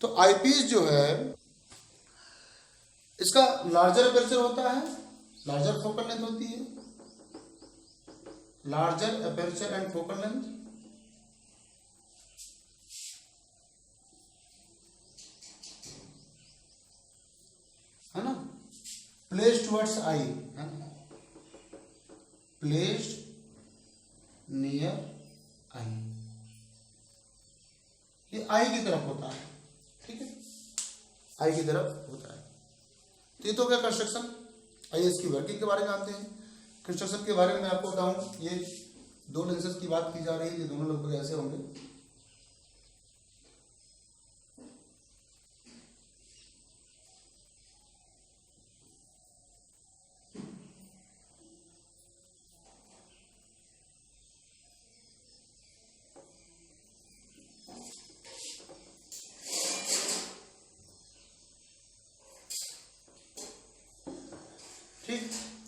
तो आईपीएस जो है इसका लार्जर अपर्चर होता है, लार्जर फोकल लेंथ होती है, larger aperture and focal length. है ना, प्लेस्ड टुवर्ड्स आई, है ना, प्लेस्ड नियर आई, ये आई की तरफ होता है। ठीक है, आई की तरफ होता है। तो ये तो क्या कंस्ट्रक्शन। आइए इसकी वर्किंग के बारे में जानते हैं। कंस्ट्रक्शन के बारे में मैं आपको बताऊं, ये दो लेंसेज की बात की जा रही है, ये दोनों लगभग ऐसे होंगे।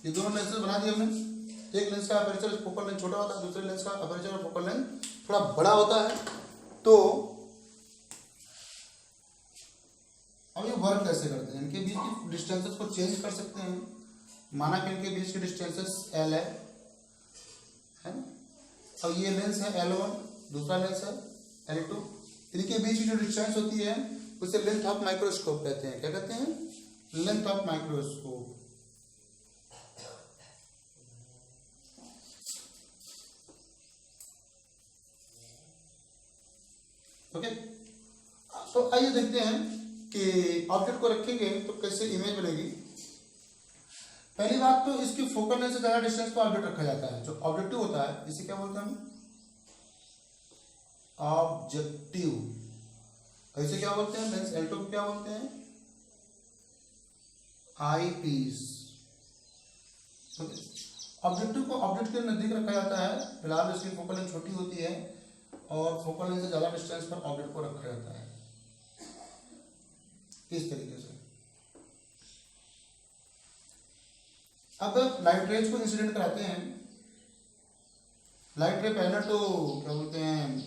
ये दोनों लेंसेज बना दिए हमने। एक लेंस का अपर्चर फोकल लेंथ छोटा होता है, दूसरे लेंस का अपर्चर और फोकल लेंथ थोड़ा बड़ा होता है। तो अब ये वर्क कैसे करते हैं, इनके बीच की डिस्टेंसेस को चेंज कर सकते हैं। माना कि इनके बीच की डिस्टेंसेस L है ना, और ये लेंस है L1, दूसरा लेंस है L2। इनके बीच की जो डिस्टेंस होती है उसे लेंथ ऑफ माइक्रोस्कोप कहते हैं। क्या कहते हैं? Length of microscope. ओके, तो आइए देखते हैं कि ऑब्जेक्ट को रखेंगे तो कैसे इमेज बनेगी। पहली बात तो इसकी फोकल लेंथ से ज्यादा डिस्टेंस पर ऑब्जेक्ट रखा जाता है। जो ऑब्जेक्टिव होता है इसे क्या बोलते हैं हम? ऑब्जेक्टिव। इसे क्या बोलते हैं? लेंस L2 को क्या बोलते हैं? आई पीस। ऑब्जेक्टिव को ऑब्जेक्ट के नजदीक रखा जाता है। फिलहाल इसकी फोकल लेंथ छोटी होती है और फोकल लेंथ से ज़्यादा डिस्टेंस पर ऑब्जेक्ट को रखा जाता है, इस तरीके से। अब लाइट रेज को इंसिडेंट कराते हैं। लाइट रे पहले तो क्या बोलते हैं,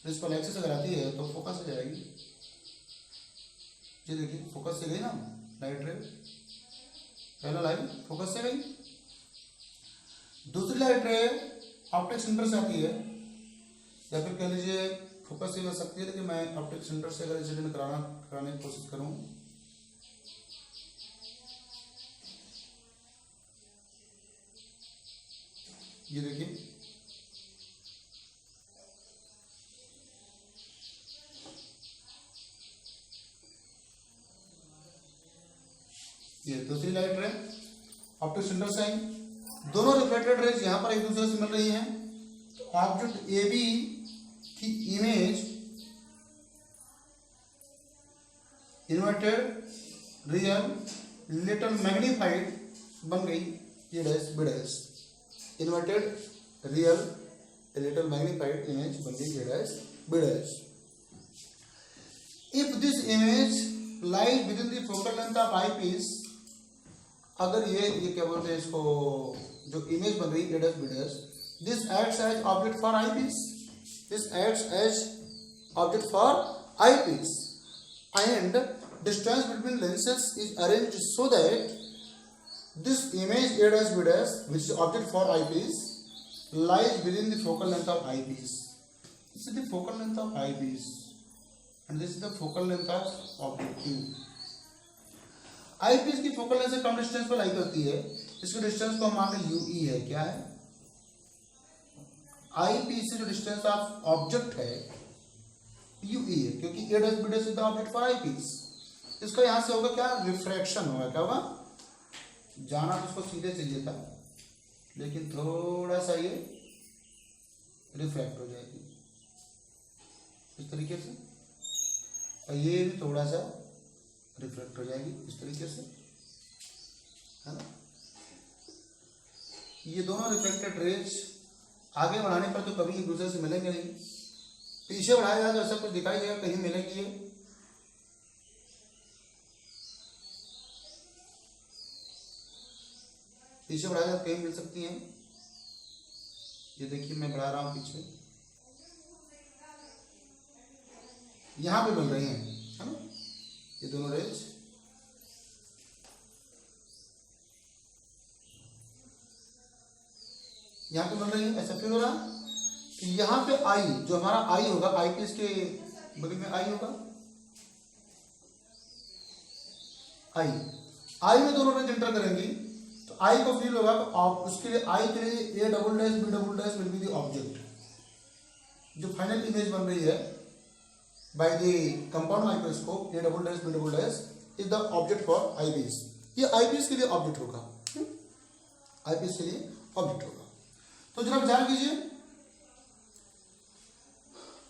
प्रिंसिपल एक्सिस से कराती है तो फोकस से जाएगी, ये देखिए फोकस से गई ना लाइट रे, पहला लाइन फोकस से गई। दूसरी लाइट रे ऑप्टिक सेंटर से आती है, या फिर कह लीजिए फोकस से कर सकती है, लेकिन मैं ऑप्टिक सेंटर से अगर इंसिडेंट कराने की कोशिश करूं, ये देखिए ये दूसरी लाइट रे ऑप्टिक सेंटर से आई, दोनों रिफ्लेक्टेड रेज यहां पर एक दूसरे से मिल रही हैं, तो ऑब्जेक्ट ए बी की image inverted real little magnified बन गई, ये dash B dash, inverted real little magnified image बन गई, ये dash B dash. If this image lies within the focal length of eyepiece, अगर ये क्या बोलते हैं इसको, जो इमेज बन रही है A dash B dash, this acts as object for eyepiece, this acts as object for eyepiece, and distance between lenses is arranged so that this image A dash B dash, which is object for eyepiece, lies within the focal length of eyepiece. This is the focal length of eyepiece, and this is the focal length of objective. eyepiece की focal length से कम डिस्टेंस पर लाई करती है, इसके डिस्टेंस को हम मान लें UE है, क्या है eyepiece से जो डिस्टेंस ऑफ ऑब्जेक्ट है UE है, क्योंकि A dash B dash is the object for eyepiece। इसका यहां से होगा क्या, रिफ्रैक्शन होगा, क्या होगा, जाना तो उसको सीधे चाहिए था, लेकिन थोड़ा सा ये रिफ्रैक्ट हो जाएगी इस तरीके से, और ये भी थोड़ा सा रिफ्रैक्ट हो जाएगी इस तरीके से, है ना। ये दोनों रिफ्लेक्टेड रेज आगे बढ़ाने पर तो कभी एक दूसरे से मिलेंगे नहीं, पीछे बढ़ाया जाए तो ऐसा कुछ दिखाई देगा, कहीं मिलेंगी ये, पीछे बढ़ाया जाए कहीं मिल सकती हैं। ये देखिए मैं बढ़ा रहा हूं पीछे, यहां पे बन रही हैं, है ना, ये दोनों रेज यहां पे बन रही है। ऐसा क्यों हो रहा, तो यहां पे आई, जो हमारा आई होगा, आई पीस के बगल में आई होगा, आई में दोनों रेज एंटर करेंगी, तो आई को फील होगा, उसके लिए आई के लिए A double dash B double dash will be the object, जो फाइनल इमेज बन रही है by the compound microscope, A double dash B double dash is the object for eyepiece, ये आईपीस के लिए ऑब्जेक्ट होगा, आईपीस के लिए ऑब्जेक्ट होगा। तो जरा विचार कीजिए,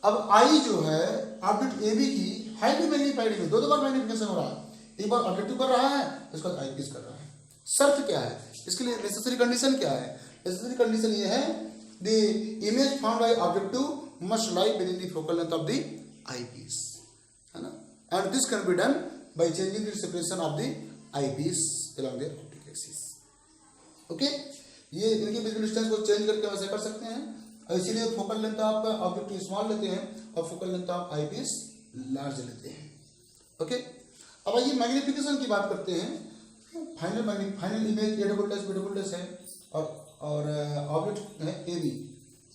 अब आई जो है ऑब्जेक्ट ए बी की हाईली मैग्नीफाइड में दो बार मैग्निफिकेशन हो रहा है, एक बार ऑब्जेक्टिव कर रहा है, उसके बाद आईपीस कर रहा है। शर्त क्या है इसके लिए, नेसेसरी कंडीशन क्या है, नेसेसरी कंडीशन ये है, the image found by objective must lie with in the focal length of the eyepiece, है ना, and this can be done by changing the separation of the eyepiece along the optic axis. Okay, ये इनके बीच डिस्टेंस को चेंज करके वैसे कर सकते हैं, और इसीलिए focal length of objective small लेते हैं और focal length of eyepiece large लेते हैं। ओके, अब आइए मैग्निफिकेशन की बात करते हैं। Final image A double dash B double dash है और ऑब्जेक्ट है ए बी,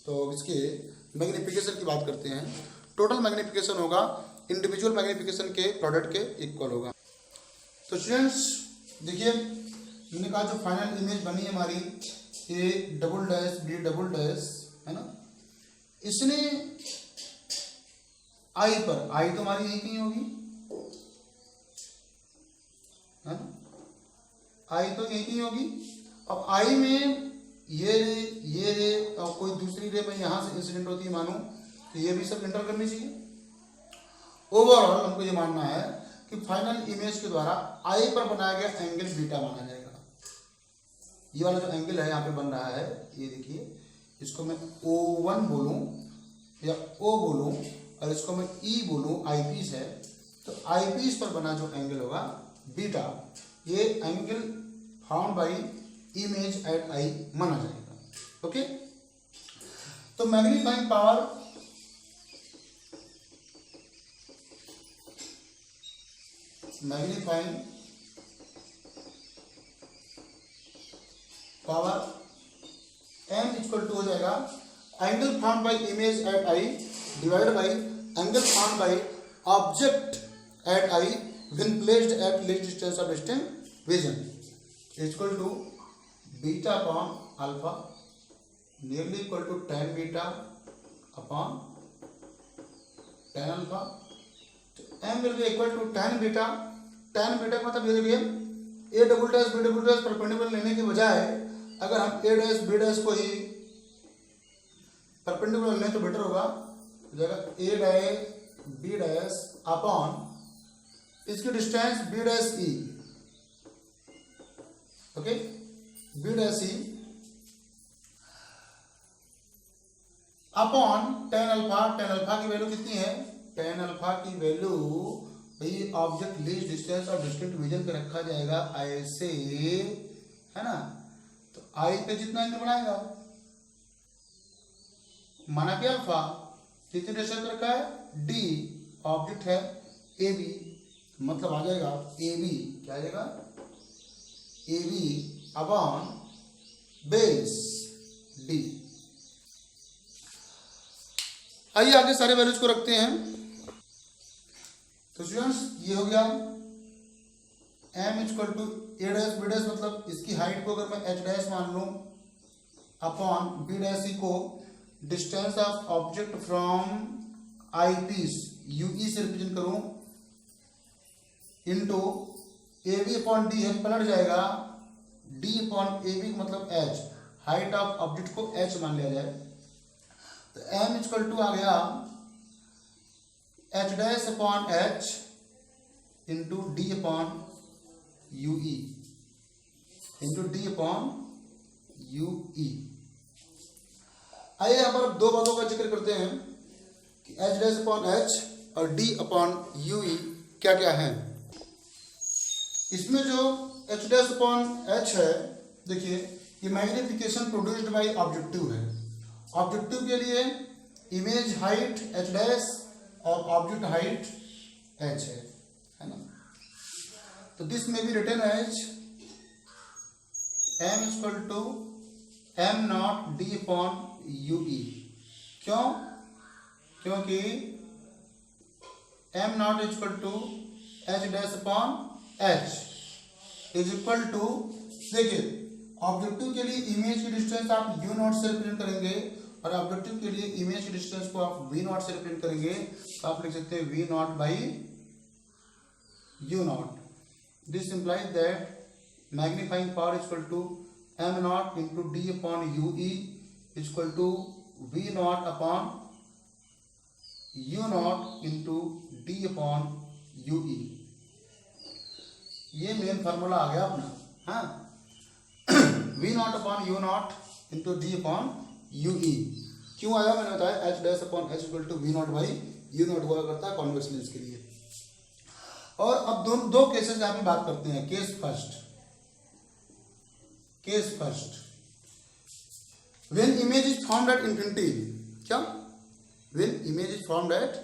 तो इसके मैग्निफिकेशन की बात करते हैं। टोटल मैग्निफिकेशन होगा इंडिविजुअल मैग्निफिकेशन के प्रोडक्ट के इक्वल होगा। तो स्टूडेंट्स देखिए, मैंने कहा जो फाइनल इमेज बनी है हमारी A double dash B double dash, है ना, इसने आई पर, आई तो हमारी यही कहीं होगी, है ना, आई तो यही कहीं होगी। अब आई में ये रे और कोई दूसरी रे में यहां से इंसिडेंट होती है, मानो तो ये भी सब एंटर करनी चाहिए। ओवरऑल हमको ये मानना है कि फाइनल इमेज के द्वारा आई पर बनाया गया एंगल बीटा माना जाएगा। ये वाला जो एंगल है यहाँ पे बन रहा है, ये देखिए, इसको मैं O1 बोलूं या ओ बोलूं और इसको मैं ई बोलूं, आई पीस है, तो आई पीस पर बना जो एंगल होगा बीटा, ये angle found by image at eye माना जाएगा। ओके, तो magnifying power m equal to हो जाएगा angle found by image at eye divide by angle found by object at eye when placed at least distance of distinct vision equal to beta upon alpha nearly equal to tan beta upon tan alpha. m will be equal to tan beta का मतलब ये देखिए a double dash b double dash perpendicular लेने के बजाय अगर हम a डैश b डैश को ही परपेंडिकुलर लें तो बेटर होगा, जगह a dash b dash upon इसकी distance b dash e, okay, b dash e upon tan alpha की वैल्यू कितनी है, tan अल्फा की वैल्यू भाई ऑब्जेक्ट लीस्ट डिस्टेंस और डिस्टिंक्ट विजन पे रखा जाएगा ऐसे, है ना, तो आई पे जितना एंगल बनाएगा माना कि अल्फा, कितने डिस्टेंस पे रखा है डी, ऑब्जेक्ट है ए बी, मतलब आ जाएगा ए बी, क्या आ जाएगा A B upon base D. आइए आगे सारे वैल्यूज को रखते हैं। तो स्टूडेंट्स ये हो गया m equal to a dash b dash, मतलब इसकी हाइट को अगर मैं h डैश मान लूं अपॉन b डैश ई को distance of object from eyepiece ue से रिप्रेजेंट करूं into A B upon D है, पलट जाएगा d अपॉन ए बी मतलब h, हाइट ऑफ ऑब्जेक्ट को h मान लिया जाए, तो m इक्वल टू आ गया h dash upon h into D upon U E into D upon U ई। आइए यहाँ पर दो बातों का जिक्र करते हैं कि h डैश अपॉन h और d अपॉन यू ई क्या क्या है। इसमें जो h डैश अपॉन h है, देखिए ये मैग्निफिकेशन प्रोड्यूस्ड बाय ऑब्जेक्टिव है। ऑब्जेक्टिव के लिए इमेज हाइट h डैश और ऑब्जेक्ट हाइट h है ना, तो दिस में be written as m equal to m not d upon U E. क्यों? क्योंकि m not equal to h dash upon h is equal to, देखिए ऑब्जेक्टिव के लिए इमेज की डिस्टेंस आप u नॉट से रिप्रेजेंट करेंगे और ऑब्जेक्टिव के लिए इमेज की डिस्टेंस को आप v नॉट से रिप्रेजेंट करेंगे, तो आप लिख सकते हैं v not by u not. This implies that magnifying power equal to m not into d upon u e equal to v not upon u not into d upon u e। ये मेन फार्मूला आ गया अपना, हाँ v not upon u not into d upon U E. क्यों आया मैंने बताया, h dash upon h equal to V not by U not हुआ करता है कॉन्वेक्स लेंस के लिए। और अब दो केसेस यहाँ पे बात करते हैं। Case first when image is found at infinity, क्या when image is found at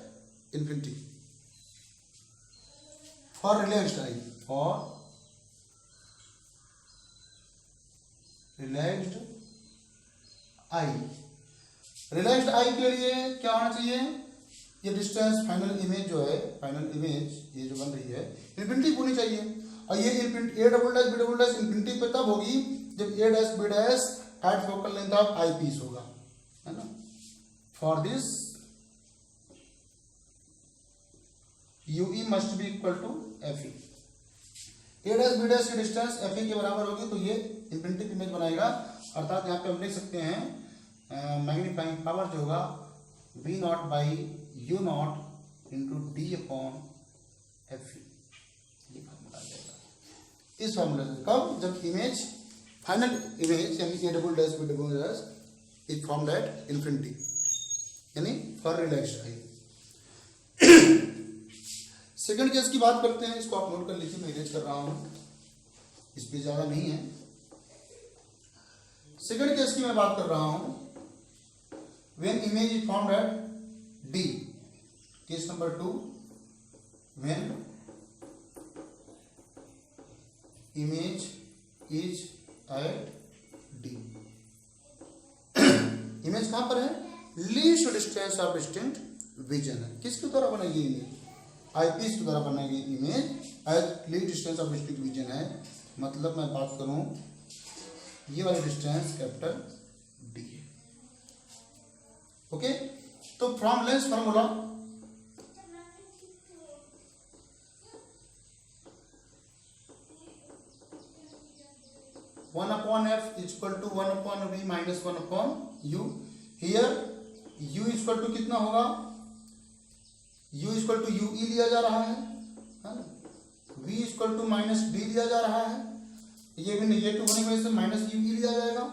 infinity for relaxed eye, relaxed eye के लिए क्या होना चाहिए, ये डिस्टेंस फाइनल इमेज जो है, फाइनल इमेज ये जो बन रही है इंफिनिटी होनी चाहिए, और ये A double dash B double dash infinity पे तब होगी जब A dash B dash at focal length of eyepiece होगा, है ना। For this u e must be equal to f e, A dash B dash की डिस्टेंस एफ ई के बराबर होगी, तो ये इंफिनिटी इमेज बनाएगा। अर्थात यहाँ पे हम लिख सकते हैं मैग्नीफाइंग पावर जो होगा V not by U not into D upon F E, ये फार्मूला आ जाएगा। इस फार्मूला से कब, जब इमेज फाइनल इमेज यानी A double dash B double dash is formed at infinity, यानी for relaxed eye. Second case की बात करते हैं, इसको आप नोट कर लीजिए, मैं इरेज कर रहा हूं, इस पे ज्यादा नहीं है। सेकंड केस की मैं बात कर रहा हूं, when image is found at D. Case number 2, when image is at D. Image कहां पर है? Least distance of distinct vision है। किसके द्वारा बनाई गई इमेज? आईपीस के द्वारा बनाई गई image at least distance of distinct vision है। मतलब मैं बात करूं, ये वाली डिस्टेंस कैपिटल डी है। ओके, तो from lens formula one upon F equal to 1 upon V minus 1 upon U. Here u equal to कितना होगा? u equal to U E लिया जा रहा है, v equal to minus D लिया जा रहा है, ये भी नेगेटिव होने की वजह से माइनस यू ई लिया जाएगा।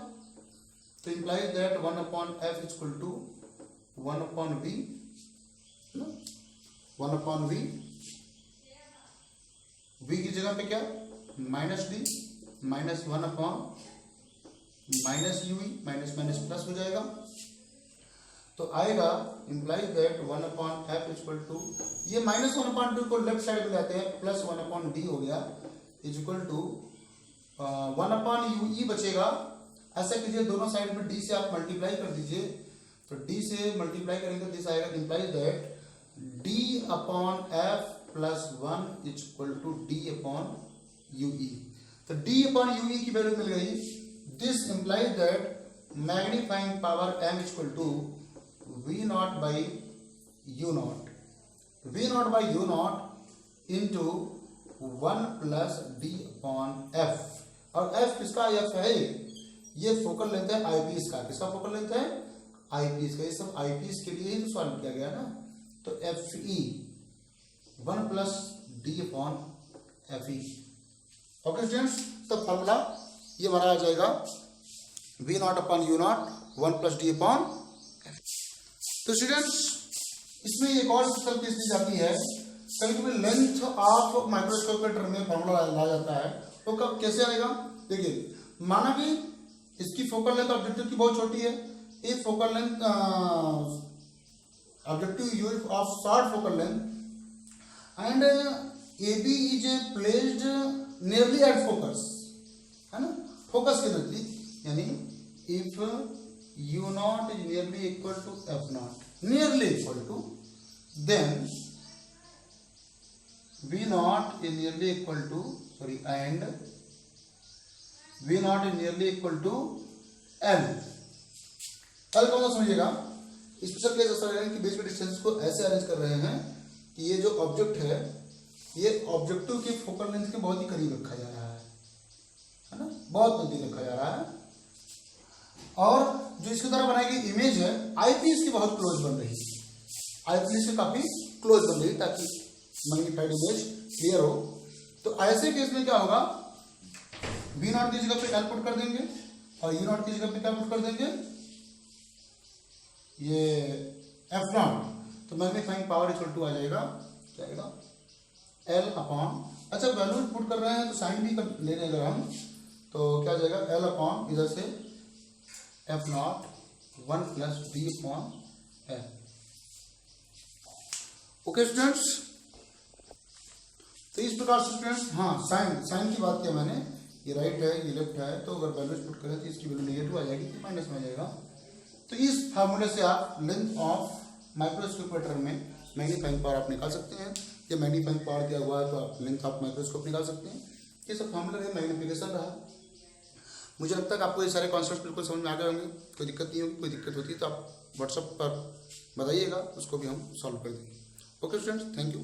तो implies that 1 upon F equal to 1 upon V, 1 upon V, v की जगह पे क्या minus D minus 1 upon minus U E, minus minus plus हो जाएगा। तो आएगा implies that 1 upon F equal to, ये माइनस 1 अपॉन 2 को लेफ्ट साइड में लाते हैं, प्लस 1 अपॉन डी हो गया is equal to 1 upon U E बचेगा। ऐसा कीजिए दोनों साइड में डी से आप मल्टीप्लाई कर दीजिए, तो डी से मल्टीप्लाई करेंगे तो दिस आएगा implies that D upon F plus 1 equal to D upon U E. तो डी अपॉन यू ई की वैल्यू मिल गई। This implies that magnifying power M equal to V not by U not, V not by U not into 1 plus D upon F. और एफ किसका? एफ है ये फोकल लेंथ है आईपीस का। किसका फोकल लेंथ है? आईपीस का। ये सब आईपीस के लिए ही तो सॉल्व किया गया ना। तो F E 1 plus D upon F E. Okay students, तो फॉर्मूला ये हमारा आ जाएगा V not upon U not 1 plus D upon F. तो स्टूडेंट्स इसमें एक और स्पेशल केस दी जाती है, कभी कभी लेंथ ऑफ माइक्रोस्कोप के टर्म में फॉर्मूला ला जाता है, तो कब कैसे आएगा? देखिए, माना कि इसकी फोकल लेंथ ऑब्जेक्टिव की बहुत छोटी है, ये focal length objective use of short focal length and A B is placed nearly at focus, है ना, फोकस के नजदीक, यानी if U not is nearly equal to F not, nearly equal to, then V not is nearly equal to sorry and V not is nearly equal to L. कल कौन सा समझिएगा, स्पेशल केस ऐसा रहेगा कि बीच में डिस्टेंस को ऐसे अरेंज कर रहे हैं कि ये जो ऑब्जेक्ट है ये ऑब्जेक्टिव के फोकल लेंथ के बहुत ही करीब रखा जा रहा है ना, बहुत नजदीक रखा जा रहा है, और जो इसके द्वारा बनाई गई इमेज है आईपीस की बहुत क्लोज बन रही है, आईपीस से काफी क्लोज बन रही है ताकि मैग्नीफाइड इमेज क्लियर हो। तो ऐसे केस में क्या होगा, वी नॉट की जगह पे एल पुट कर देंगे और यू नॉट की जगह पे क्या पुट कर देंगे, ये एफ नॉट। तो मैग्नीफाइंग पावर इक्वल टू आ जाएगा, क्या आएगा, एल अपॉन, अच्छा वैल्यू पुट कर रहे हैं तो साइन भी कर ले रहे अगर हम, तो क्या आ जाएगा, एल अपॉन इधर से F not 1 plus B upon L. Okay students, तो इस प्रकार से स्टूडेंट्स, हाँ साइन की बात किया मैंने, ये राइट है ये लेफ्ट है, तो अगर वैल्यूज पुट करें तो इसकी वैल्यू नेगेटिव आ जाएगी तो माइनस में आ जाएगा। तो इस फार्मूले से आप लेंथ ऑफ माइक्रोस्कोप टर्म में मैग्नीफाइंग पावर आप निकाल सकते हैं, या मैग्नीफाइंग पावर दिया हुआ है तो आप लेंथ ऑफ माइक्रोस्कोप निकाल सकते हैं। ये सब फार्मूला है, मैग्निफिकेशन रहा। मुझे लगता है कि आपको ये सारे कॉन्सेप्ट बिल्कुल समझ में आ गए होंगे, कोई दिक्कत नहीं होगी, कोई दिक्कत होती है तो आप व्हाट्सएप पर बताइएगा, उसको भी हम सॉल्व कर देंगे। Okay students, thank you.